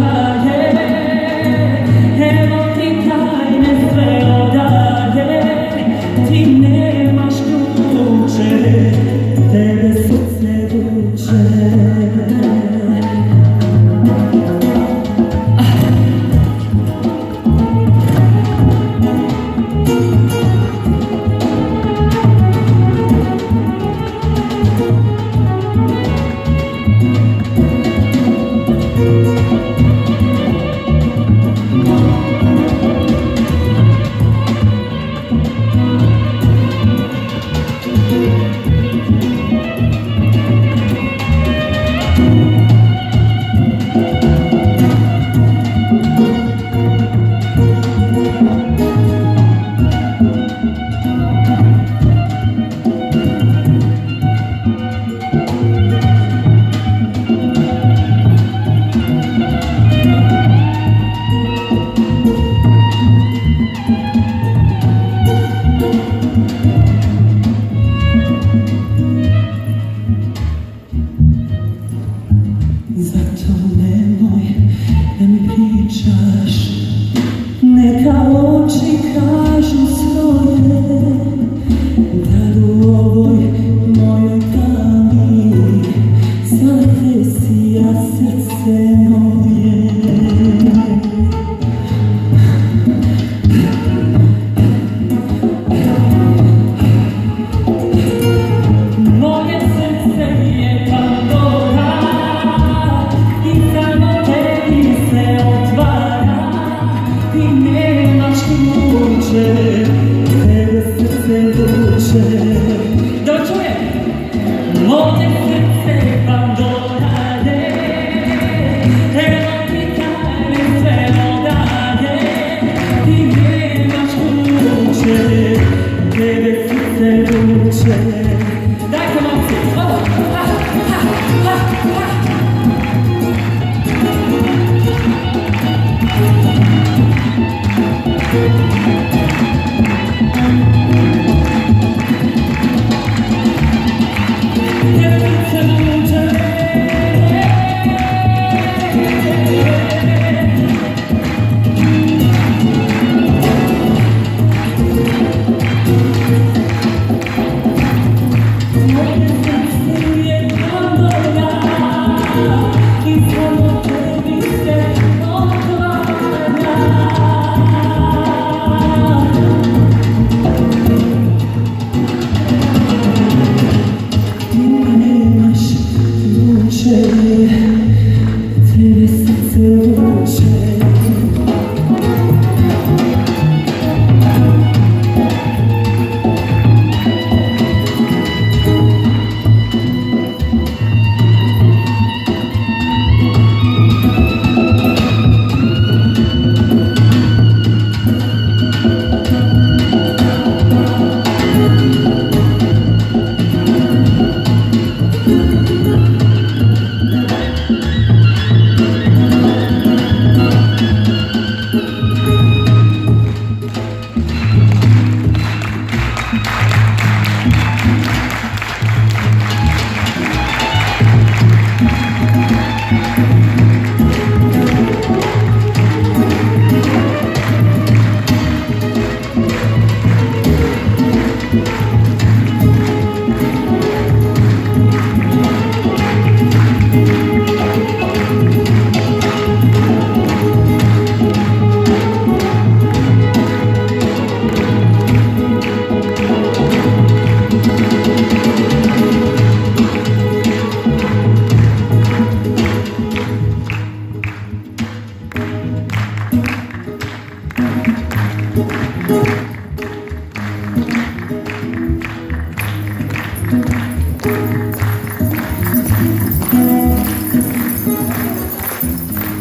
daje, evo ti tajne sve odaje, ti nemaš ključe, tebe srce vuče. Zato nemoj da mi pričaš, neka oči kažu svoje, da u ovoj mojoj tami zatresija srce moje. Moje srce je Pandora i samo tebi se otvara, ti nemaš ključe, tebe srce vuče. Da čujem! Moje srce je Pandora je, evo ti tajne sve odaje, ti nemaš ključe, tebe srce vuče. Dajte momci!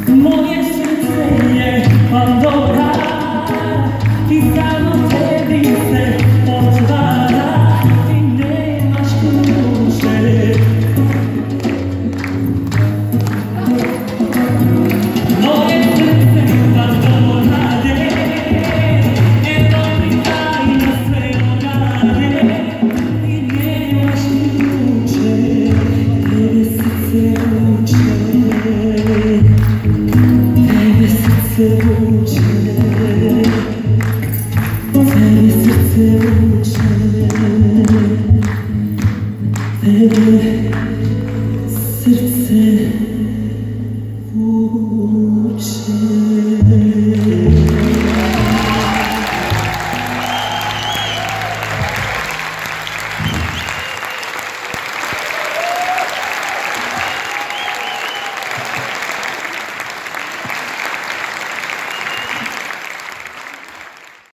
Moje srce je Pandora i samo tebi se otvara, ti nemaš ključe. Moje srce je Pandora je, evo ti tajne sve odaje, ti nemaš ključe, tebe srce vuče. 세고